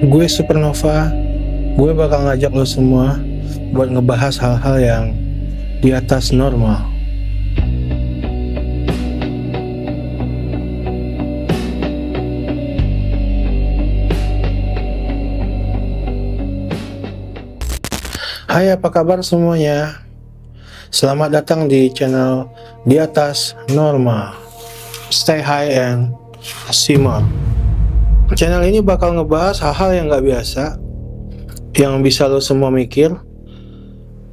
Gue Supernova, gue bakal ngajak lo semua buat ngebahas hal-hal yang di atas normal. Hai, apa kabar semuanya? Selamat datang di channel Di Atas Normal. Stay high and see more. Channel ini bakal ngebahas hal-hal yang gak biasa, yang bisa lo semua mikir,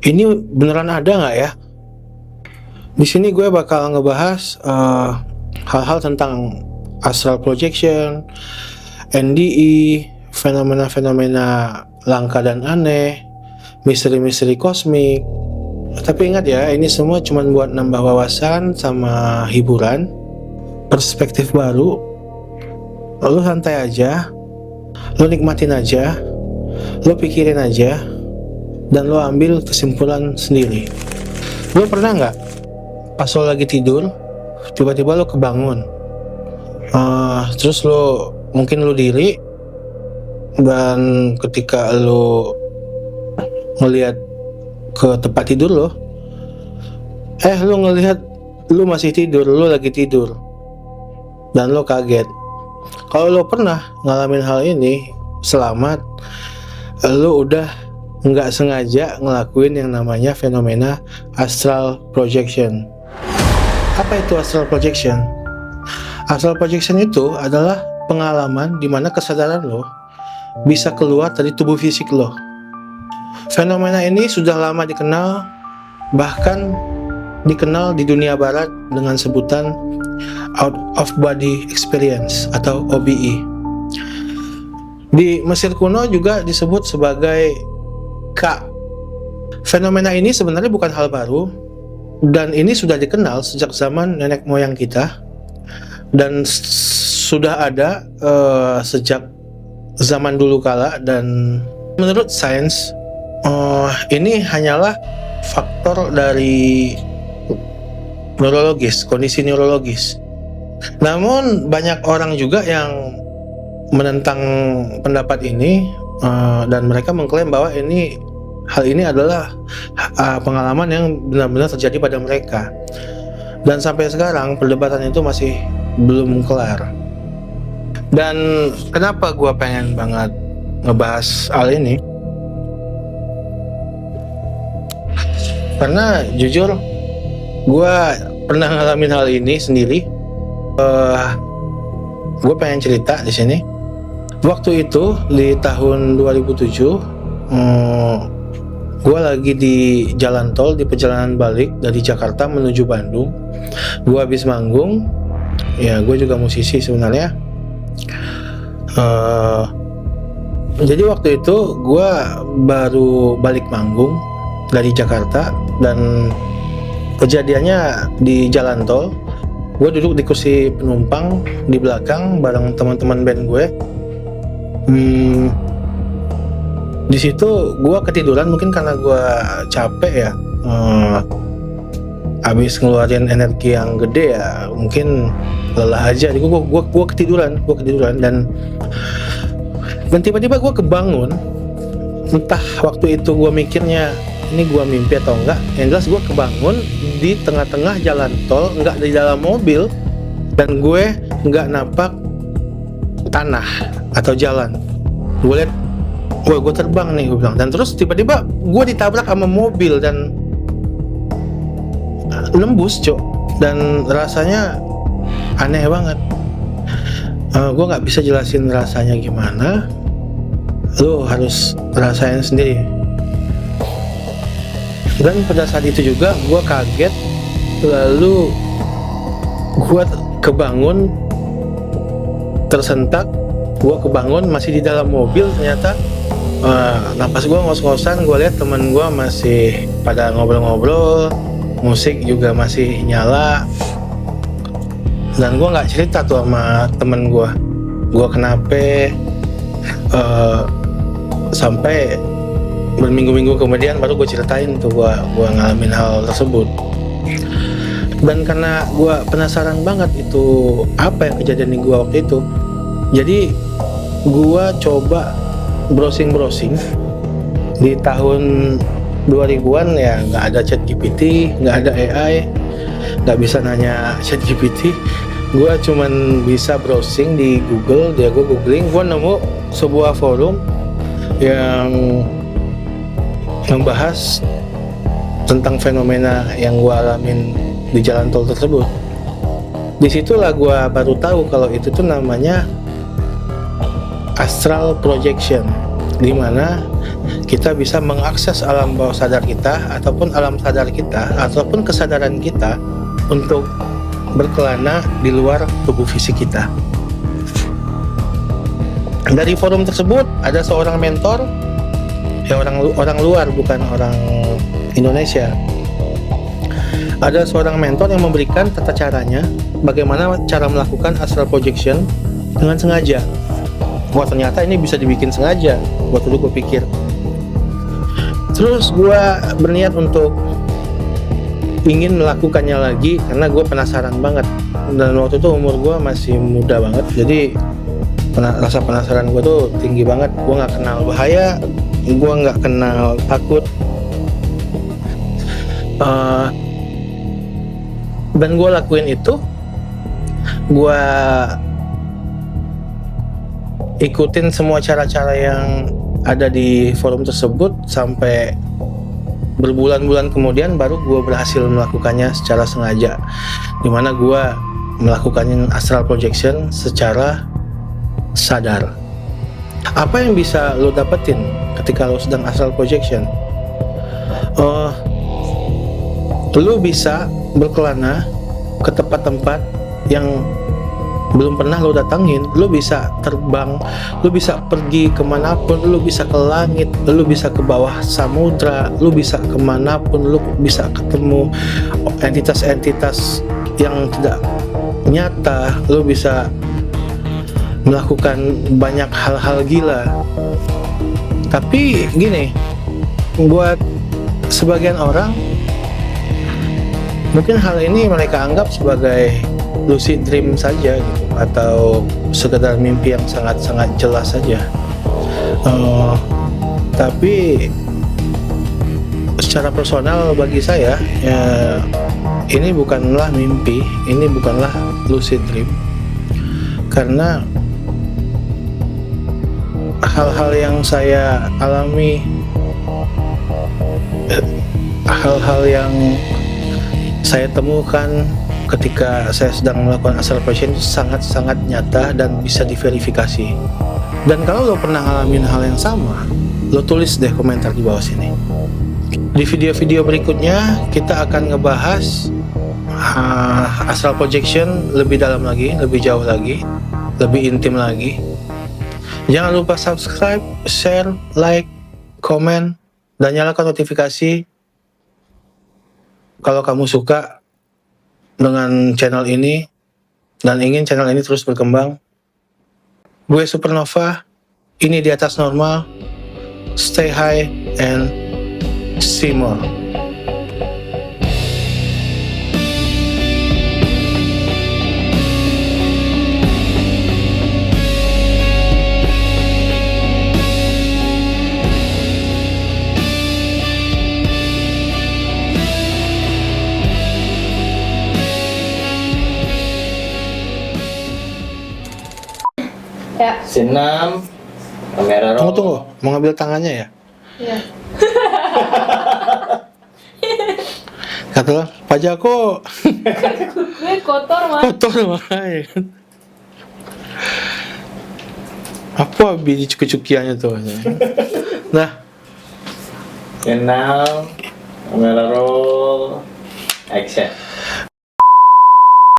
ini beneran ada nggak ya? Di sini gue bakal ngebahas hal-hal tentang astral projection, NDE, fenomena-fenomena langka dan aneh, misteri-misteri kosmik. Tapi ingat ya, ini semua cuma buat nambah wawasan sama hiburan, perspektif baru. Lo santai aja, lo nikmatin aja, lo pikirin aja, dan lo ambil kesimpulan sendiri. Lo pernah nggak pas lo lagi tidur, tiba-tiba lo kebangun, terus lo mungkin lo diri, dan ketika lo ngelihat ke tempat tidur lo ngelihat lo masih tidur, lo lagi tidur, dan lo kaget. Kalau lo pernah ngalamin hal ini, selamat, lo udah nggak sengaja ngelakuin yang namanya fenomena astral projection. Apa itu astral projection? Astral projection itu adalah pengalaman di mana kesadaran lo bisa keluar dari tubuh fisik lo. Fenomena ini sudah lama dikenal, bahkan dikenal di dunia barat dengan sebutan out of body experience atau OBE. Di Mesir kuno juga disebut sebagai Ka. Fenomena ini sebenarnya bukan hal baru, dan ini sudah dikenal sejak zaman nenek moyang kita, dan sudah ada sejak zaman dulu kala. Dan menurut sains, ini hanyalah faktor dari neurologis, kondisi neurologis. Namun banyak orang juga yang menentang pendapat ini, dan mereka mengklaim bahwa hal ini adalah pengalaman yang benar-benar terjadi pada mereka. Dan sampai sekarang perdebatan itu masih belum kelar. Dan kenapa gue pengen banget ngebahas hal ini? Karena jujur gue pernah ngalamin hal ini sendiri. Gue pengen cerita di sini. Waktu itu di tahun 2007, gue lagi di jalan tol di perjalanan balik dari Jakarta menuju Bandung. Gue habis manggung, ya gue juga musisi sebenarnya. Jadi waktu itu gue baru balik manggung dari Jakarta, dan kejadiannya di jalan tol. Gue duduk di kursi penumpang di belakang bareng teman-teman band gue. Di situ gue ketiduran, mungkin karena gue capek ya, habis ngeluarin energi yang gede ya, mungkin lelah aja. Jadi gue ketiduran, dan tiba-tiba gue kebangun. Entah waktu itu gue mikirnya ini gue mimpi atau enggak, yang jelas gue kebangun di tengah-tengah jalan tol, enggak di dalam mobil, dan gue enggak napak tanah atau jalan. Gue lihat, gue terbang nih, gue bilang. Dan terus tiba-tiba gue ditabrak sama mobil dan nembus, cok. Dan rasanya aneh banget. Gue nggak bisa jelasin rasanya gimana. Lo harus rasain sendiri. Dan pada saat itu juga gue kaget, lalu gue kebangun, tersentak. Gue kebangun masih di dalam mobil, ternyata napas gue ngos-ngosan. Gue lihat temen gue masih pada ngobrol-ngobrol, musik juga masih nyala, dan gue nggak cerita tuh sama temen gue kenapa, sampai berminggu-minggu kemudian baru gue ceritain tuh gue ngalamin hal tersebut. Dan karena gue penasaran banget itu apa yang kejadian di gue waktu itu, jadi gue coba browsing di tahun 2000-an ya, nggak ada ChatGPT, nggak ada AI, nggak bisa nanya ChatGPT. Gue cuman bisa browsing di Google, gue googling, gue nemu sebuah forum yang membahas tentang fenomena yang gue alamin di jalan tol tersebut. Disitulah gue baru tahu kalau itu tuh namanya astral projection, dimana kita bisa mengakses alam bawah sadar kita ataupun alam sadar kita ataupun kesadaran kita untuk berkelana di luar tubuh fisik kita. Dari forum tersebut ada seorang mentor, ya orang luar, bukan orang Indonesia. Ada seorang mentor yang memberikan tata caranya, bagaimana cara melakukan astral projection dengan sengaja. Wah, ternyata ini bisa dibikin sengaja. Waktu itu gue pikir. Terus gue berniat untuk ingin melakukannya lagi karena gue penasaran banget. Dan waktu itu umur gue masih muda banget, jadi rasa penasaran gue tuh tinggi banget. Gue nggak kenal bahaya, gue nggak kenal takut. Dan gue lakuin itu, gue ikutin semua cara-cara yang ada di forum tersebut sampai berbulan-bulan kemudian baru gue berhasil melakukannya secara sengaja, dimana gue melakukan astral projection secara sadar. Apa yang bisa lo dapetin ketika lo sedang astral projection? Lo bisa berkelana ke tempat-tempat yang belum pernah lo datangin. Lo bisa terbang, lo bisa pergi kemanapun, lo bisa ke langit, lo bisa ke bawah samudra, lo bisa kemanapun, lo bisa ketemu entitas-entitas yang tidak nyata, lo bisa melakukan banyak hal-hal gila. Tapi gini, buat sebagian orang mungkin hal ini mereka anggap sebagai lucid dream saja gitu, atau sekedar mimpi yang sangat-sangat jelas saja. Tapi secara personal bagi saya ya, ini bukanlah mimpi, ini bukanlah lucid dream, karena hal-hal yang saya alami, hal-hal yang saya temukan ketika saya sedang melakukan astral projection itu sangat-sangat nyata dan bisa diverifikasi. Dan kalau lo pernah ngalamin hal yang sama, lo tulis deh komentar di bawah sini. Di video-video berikutnya kita akan ngebahas astral projection lebih dalam lagi, lebih jauh lagi, lebih intim lagi. Jangan lupa subscribe, share, like, komen, dan nyalakan notifikasi kalau kamu suka dengan channel ini dan ingin channel ini terus berkembang. Gue Supernova, ini di atas normal. Stay high and see more. Ya. Senam, kamera roll. Tunggu, mau ngambil tangannya ya? Iya. Kata lo, Pak Jako Gue kotor mah. kotor makanya. Apa biji cuki-cukiannya tuh? Nah, Senam, kamera roll, action.